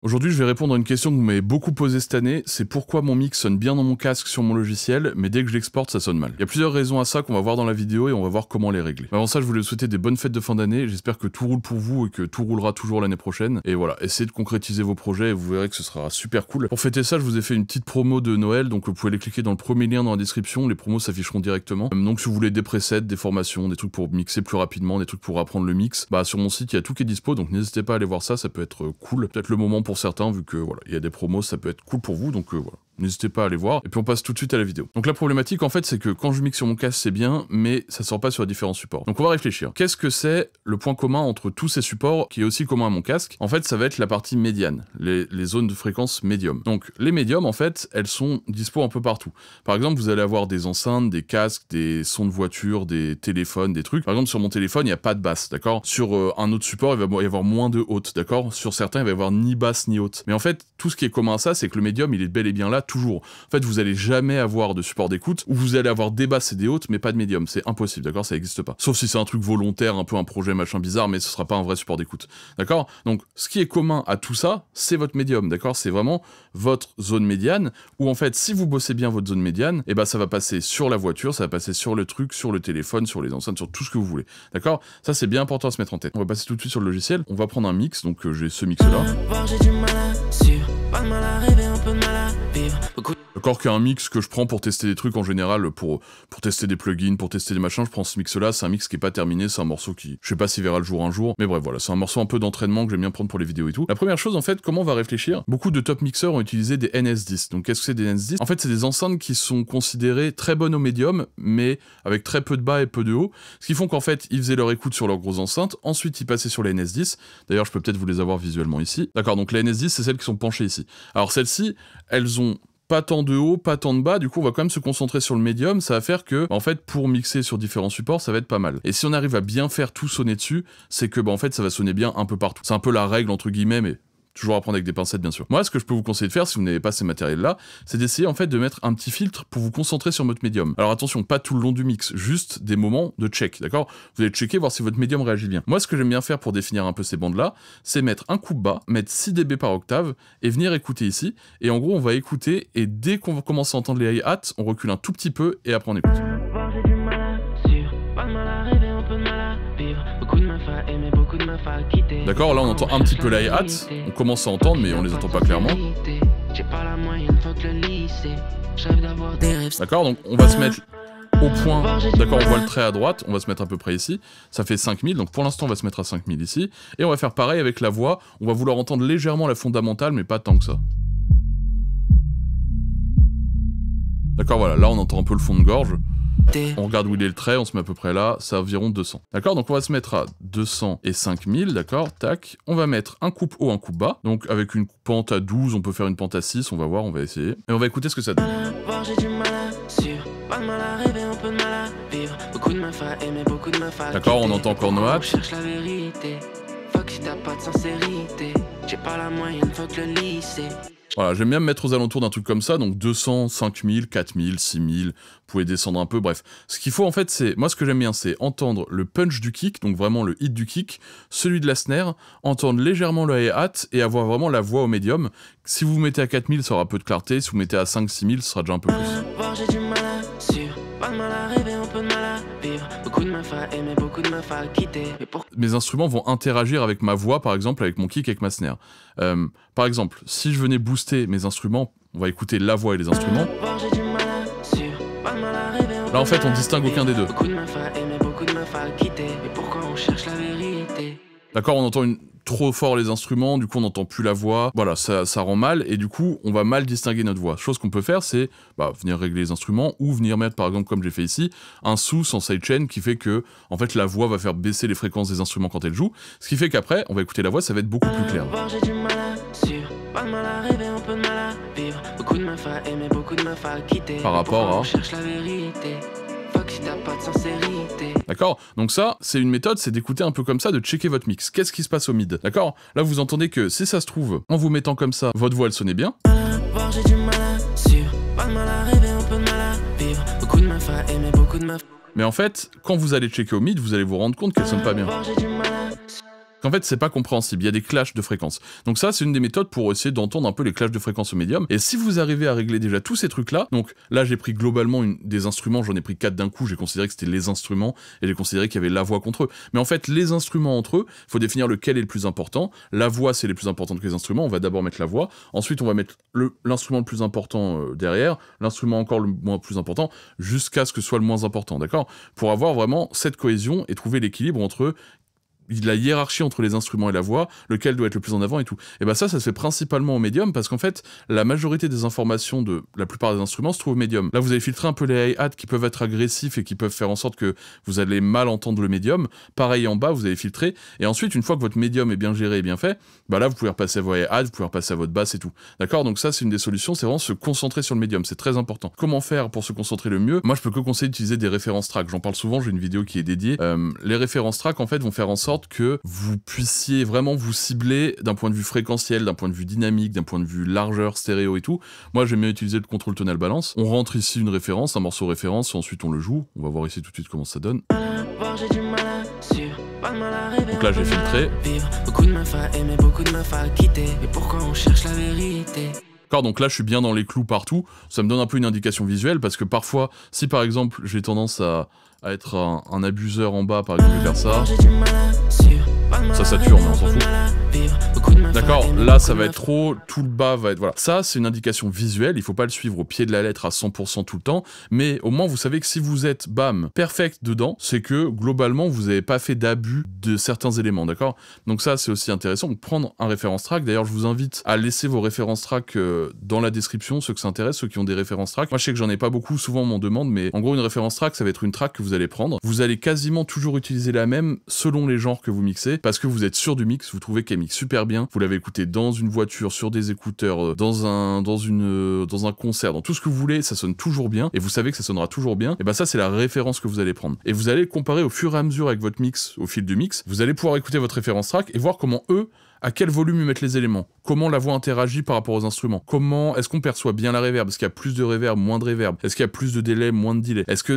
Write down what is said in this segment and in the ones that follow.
Aujourd'hui, je vais répondre à une question que vous m'avez beaucoup posée cette année, c'est pourquoi mon mix sonne bien dans mon casque sur mon logiciel, mais dès que je l'exporte, ça sonne mal. Il y a plusieurs raisons à ça qu'on va voir dans la vidéo et on va voir comment les régler. Mais avant ça, je voulais vous souhaiter des bonnes fêtes de fin d'année, j'espère que tout roule pour vous et que tout roulera toujours l'année prochaine. Et voilà, essayez de concrétiser vos projets et vous verrez que ce sera super cool. Pour fêter ça, je vous ai fait une petite promo de Noël, donc vous pouvez aller cliquer dans le premier lien dans la description, les promos s'afficheront directement. Donc si vous voulez des presets, des formations, des trucs pour mixer plus rapidement, des trucs pour apprendre le mix, bah sur mon site, il y a tout qui est dispo, donc n'hésitez pas à aller voir ça, ça peut être cool. Peut-être le moment pour certains, vu que voilà, il y a des promos, ça peut être cool pour vous, donc voilà. N'hésitez pas à aller voir, et puis on passe tout de suite à la vidéo. Donc la problématique en fait c'est que quand je mixe sur mon casque c'est bien, mais ça sort pas sur les différents supports. Donc on va réfléchir. Qu'est-ce que c'est le point commun entre tous ces supports qui est aussi commun à mon casque? En fait ça va être la partie médiane, les zones de fréquence médium. Donc les médiums en fait, elles sont dispo un peu partout. Par exemple vous allez avoir des enceintes, des casques, des sons de voiture, des téléphones, des trucs. Par exemple sur mon téléphone il n'y a pas de basse, d'accord? Sur un autre support il va y avoir moins de haute, d'accord? Sur certains il va y avoir ni basse ni haute. Mais en fait tout ce qui est commun à ça c'est que le médium il est bel et bien là toujours. En fait, vous allez jamais avoir de support d'écoute où vous allez avoir des basses et des hautes, mais pas de médium. C'est impossible, d'accord? Ça n'existe pas. Sauf si c'est un truc volontaire, un peu un projet machin bizarre, mais ce sera pas un vrai support d'écoute, d'accord? Donc, ce qui est commun à tout ça, c'est votre médium, d'accord? C'est vraiment votre zone médiane, où en fait, si vous bossez bien votre zone médiane, et ben ça va passer sur la voiture, ça va passer sur le truc, sur le téléphone, sur les enceintes, sur tout ce que vous voulez, d'accord? Ça, c'est bien important à se mettre en tête. On va passer tout de suite sur le logiciel. On va prendre un mix, donc j'ai ce mix-là. D'accord, qu'il y a un mix que je prends pour tester des trucs en général, pour tester des plugins, pour tester des machins, je prends ce mix-là, c'est un mix qui est pas terminé, c'est un morceau qui, je sais pas s'il verra le jour un jour, mais bref, voilà, c'est un morceau un peu d'entraînement que j'aime bien prendre pour les vidéos et tout. La première chose, en fait, comment on va réfléchir? Beaucoup de top mixeurs ont utilisé des NS10. Donc qu'est-ce que c'est des NS10? En fait, c'est des enceintes qui sont considérées très bonnes au médium, mais avec très peu de bas et peu de haut, ce qui font qu'en fait, ils faisaient leur écoute sur leurs grosses enceintes, ensuite ils passaient sur les NS10, d'ailleurs je peux peut-être vous les avoir visuellement ici. D'accord, donc les NS10, c'est celles qui sont penchées ici. Alors celles-ci, elles ont pas tant de haut, pas tant de bas, du coup on va quand même se concentrer sur le médium, ça va faire que, en fait, pour mixer sur différents supports, ça va être pas mal. Et si on arrive à bien faire tout sonner dessus, c'est que, en fait, ça va sonner bien un peu partout. C'est un peu la règle, entre guillemets, mais toujours à prendre avec des pincettes, bien sûr. Moi, ce que je peux vous conseiller de faire, si vous n'avez pas ces matériels-là, c'est d'essayer, en fait, de mettre un petit filtre pour vous concentrer sur votre médium. Alors attention, pas tout le long du mix, juste des moments de check, d'accord? Vous allez checker, voir si votre médium réagit bien. Moi, ce que j'aime bien faire pour définir un peu ces bandes-là, c'est mettre un coupe bas, mettre 6 dB par octave, et venir écouter ici. Et en gros, on va écouter, et dès qu'on va commencer à entendre les hi-hats, on recule un tout petit peu, et après on écoute. D'accord, là on entend un petit peu la hi-hat, on commence à entendre mais on les entend pas clairement. D'accord, donc on va se mettre au point, d'accord, on voit le trait à droite, on va se mettre à peu près ici, ça fait 5000, donc pour l'instant on va se mettre à 5000 ici, et on va faire pareil avec la voix, on va vouloir entendre légèrement la fondamentale mais pas tant que ça. D'accord, voilà, là on entend un peu le fond de gorge. On regarde où il est le trait, on se met à peu près là, c'est environ 200. D'accord, donc on va se mettre à 200 et 5000, d'accord, tac. On va mettre un coupe haut, un coupe bas. Donc avec une pente à 12, on peut faire une pente à 6, on va voir, on va essayer. Et on va écouter ce que ça donne. D'accord, on entend encore nos hâtes. Voilà, j'aime bien me mettre aux alentours d'un truc comme ça, donc 200, 5000, 4000, 6000, vous pouvez descendre un peu, bref. Ce qu'il faut en fait, c'est, moi ce que j'aime bien, c'est entendre le punch du kick, donc vraiment le hit du kick, celui de la snare, entendre légèrement le hi-hat et avoir vraiment la voix au médium. Si vous vous mettez à 4000, ça aura peu de clarté, si vous mettez à 5, 6000, ce sera déjà un peu plus. Mes instruments vont interagir avec ma voix, par exemple, avec mon kick, avec ma snare. Par exemple, si je venais booster mes instruments, on va écouter la voix et les instruments. Là, en fait, on distingue aucun des deux. D'accord, on entend trop fort les instruments, du coup on n'entend plus la voix, voilà, ça rend mal, et du coup on va mal distinguer notre voix. Chose qu'on peut faire, c'est venir régler les instruments, ou venir mettre, par exemple, comme j'ai fait ici, un sous en sidechain qui fait que, en fait, la voix va faire baisser les fréquences des instruments quand elle joue, ce qui fait qu'après, on va écouter la voix, ça va être beaucoup plus clair. Par rapport à... D'accord? Donc ça, c'est une méthode, c'est d'écouter un peu comme ça, de checker votre mix. Qu'est-ce qui se passe au mid? D'accord? Là, vous entendez que, si ça se trouve, en vous mettant comme ça, votre voix, elle sonnait bien. Mais en fait, quand vous allez checker au mid, vous allez vous rendre compte qu'elle sonne pas bien. qu'en fait c'est pas compréhensible, il y a des clashs de fréquences. Donc ça c'est une des méthodes pour essayer d'entendre un peu les clashs de fréquences au médium, et si vous arrivez à régler déjà tous ces trucs là, donc là j'ai pris globalement des instruments, j'en ai pris 4 d'un coup, j'ai considéré que c'était les instruments, et j'ai considéré qu'il y avait la voix contre eux, mais en fait les instruments entre eux, il faut définir lequel est le plus important, la voix c'est les plus importantes que les instruments, on va d'abord mettre la voix, ensuite on va mettre l'instrument le plus important derrière, l'instrument encore le moins plus important, jusqu'à ce que ce soit le moins important, d'accord? Pour avoir vraiment cette cohésion et trouver l'équilibre entre la hiérarchie entre les instruments et la voix, lequel doit être le plus en avant et tout. Et bah ça se fait principalement au médium, parce qu'en fait, la majorité des informations de la plupart des instruments se trouvent au médium. Là, vous avez filtré un peu les hi-hats qui peuvent être agressifs et qui peuvent faire en sorte que vous allez mal entendre le médium. Pareil en bas, vous avez filtré. Et ensuite, une fois que votre médium est bien géré et bien fait, bah là, vous pouvez repasser à vos hi-hats, vous pouvez repasser à votre basse et tout. D'accord? Donc ça, c'est une des solutions, c'est vraiment se concentrer sur le médium. C'est très important. Comment faire pour se concentrer le mieux? Moi, je peux que conseiller d'utiliser des références tracks. J'en parle souvent, j'ai une vidéo qui est dédiée. Les références tracks, en fait, vont faire en sorte que vous puissiez vraiment vous cibler d'un point de vue fréquentiel, d'un point de vue dynamique, d'un point de vue largeur, stéréo et tout. Moi, j'aime bien utiliser le contrôle tonal balance. On rentre ici une référence, un morceau référence, et ensuite on le joue. On va voir ici tout de suite comment ça donne. Donc là, j'ai filtré. D'accord, donc là je suis bien dans les clous partout, ça me donne un peu une indication visuelle, parce que parfois, si par exemple j'ai tendance à être un abuseur en bas, par exemple je vais faire ça, ça sature mais on s'en fout. D'accord, là ça va être trop, tout le bas va être, voilà. Ça c'est une indication visuelle, il faut pas le suivre au pied de la lettre à 100% tout le temps, mais au moins vous savez que si vous êtes, bam, perfect dedans, c'est que globalement vous n'avez pas fait d'abus de certains éléments, d'accord? Donc ça c'est aussi intéressant, donc prendre un référence track, d'ailleurs je vous invite à laisser vos références track dans la description, ceux que ça intéresse, ceux qui ont des références track. Moi je sais que j'en ai pas beaucoup, souvent on m'en demande, mais en gros une référence track ça va être une track que vous allez prendre, vous allez quasiment toujours utiliser la même selon les genres que vous mixez, parce que vous êtes sûr du mix, vous trouvez qu'elle mixe super bien, vous l'avez écouté dans une voiture, sur des écouteurs, dans un concert, dans tout ce que vous voulez, ça sonne toujours bien, et vous savez que ça sonnera toujours bien, et bah ça c'est la référence que vous allez prendre. Et vous allez comparer au fur et à mesure avec votre mix, au fil du mix, vous allez pouvoir écouter votre référence track et voir comment eux, à quel volume ils mettent les éléments, comment la voix interagit par rapport aux instruments, comment est-ce qu'on perçoit bien la reverb, est-ce qu'il y a plus de reverb, moins de reverb, est-ce qu'il y a plus de délai, moins de delay, est-ce que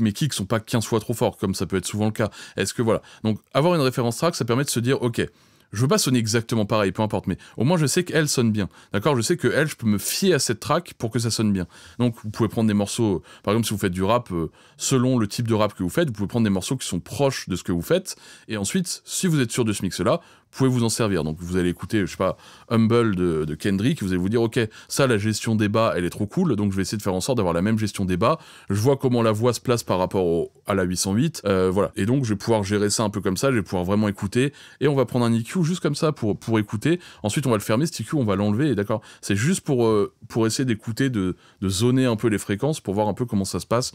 mes kicks sont pas 15 fois trop forts, comme ça peut être souvent le cas, est-ce que voilà. Donc avoir une référence track, ça permet de se dire, ok, je veux pas sonner exactement pareil, peu importe, mais au moins je sais qu'elle sonne bien, d'accord? Je sais que elle, je peux me fier à cette track pour que ça sonne bien. Donc vous pouvez prendre des morceaux, par exemple si vous faites du rap, selon le type de rap que vous faites, vous pouvez prendre des morceaux qui sont proches de ce que vous faites, et ensuite, si vous êtes sûr de ce mix-là, vous pouvez vous en servir. Donc vous allez écouter, je sais pas, Humble de Kendrick, vous allez vous dire, ok, ça, la gestion des bas, elle est trop cool, donc je vais essayer de faire en sorte d'avoir la même gestion des bas, je vois comment la voix se place par rapport à la 808, voilà. Et donc je vais pouvoir gérer ça un peu comme ça, je vais pouvoir vraiment écouter, et on va prendre un EQ juste comme ça pour écouter, ensuite on va le fermer, cet EQ, on va l'enlever, d'accord? C'est juste pour essayer d'écouter, de zoner un peu les fréquences, pour voir un peu comment ça se passe,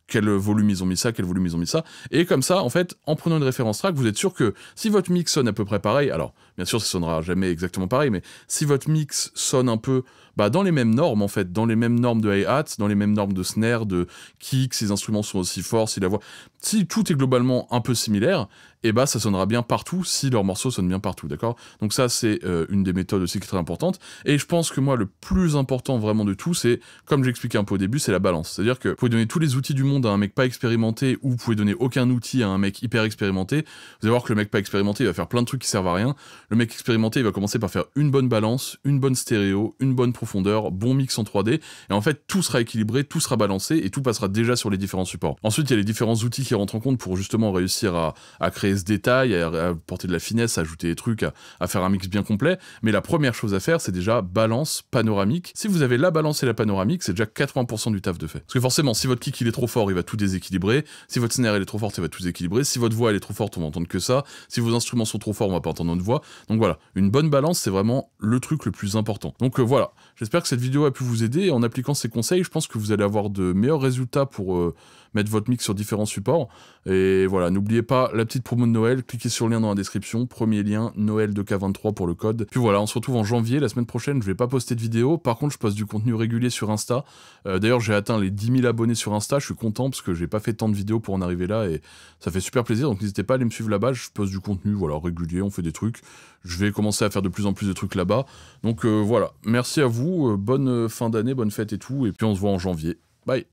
quel volume ils ont mis ça, quel volume ils ont mis ça, et comme ça, en fait, en prenant une référence track, vous êtes sûr que si votre mix sonne à peu près pareil, alors, bien sûr, ça sonnera jamais exactement pareil, mais si votre mix sonne un peu, bah, dans les mêmes normes, en fait, dans les mêmes normes de hi-hat, dans les mêmes normes de snare, de kick, si les instruments sont aussi forts, si la voix... Si tout est globalement un peu similaire, et bah, ça sonnera bien partout si leur morceau sonne bien partout, d'accord? Donc ça, c'est une des méthodes aussi qui est très importante, et je pense que moi, le plus important vraiment de tout, c'est, comme j'expliquais un peu au début, c'est la balance. C'est-à-dire que vous pouvez donner tous les outils du monde à un mec pas expérimenté, ou vous pouvez donner aucun outil à un mec hyper expérimenté, vous allez voir que le mec pas expérimenté, il va faire plein de trucs qui servent à rien. Le mec expérimenté, il va commencer par faire une bonne balance, une bonne stéréo, une bonne profondeur, bon mix en 3D, et en fait, tout sera équilibré, tout sera balancé, et tout passera déjà sur les différents supports. Ensuite, il y a les différents outils qui rentrent en compte pour justement réussir à créer ce détail, à porter de la finesse, à ajouter des trucs, à faire un mix bien complet, mais la première chose à faire, c'est déjà balance panoramique. Si vous avez la balance et la panoramique, c'est déjà 80% du taf de fait. Parce que forcément, si votre kick il est trop fort, il va tout déséquilibrer, si votre snare elle est trop forte, il va tout déséquilibrer, si votre voix elle est trop forte, on va entendre que ça, si vos instruments sont trop forts, on va pas entendre notre voix. Donc voilà, une bonne balance, c'est vraiment le truc le plus important. Donc voilà, j'espère que cette vidéo a pu vous aider, et en appliquant ces conseils, je pense que vous allez avoir de meilleurs résultats pour mettre votre mix sur différents supports. Et voilà, n'oubliez pas la petite promo de Noël, cliquez sur le lien dans la description, premier lien, Noël 2K23 pour le code. Puis voilà, on se retrouve en janvier, la semaine prochaine, je vais pas poster de vidéo, par contre je poste du contenu régulier sur Insta. D'ailleurs j'ai atteint les 10 000 abonnés sur Insta, je suis content parce que j'ai pas fait tant de vidéos pour en arriver là, et ça fait super plaisir, donc n'hésitez pas à aller me suivre là-bas, je poste du contenu, voilà, régulier, on fait des trucs, je vais commencer à faire de plus en plus de trucs là-bas. Donc voilà, merci à vous, bonne fin d'année, bonne fête et tout, et puis on se voit en janvier. Bye.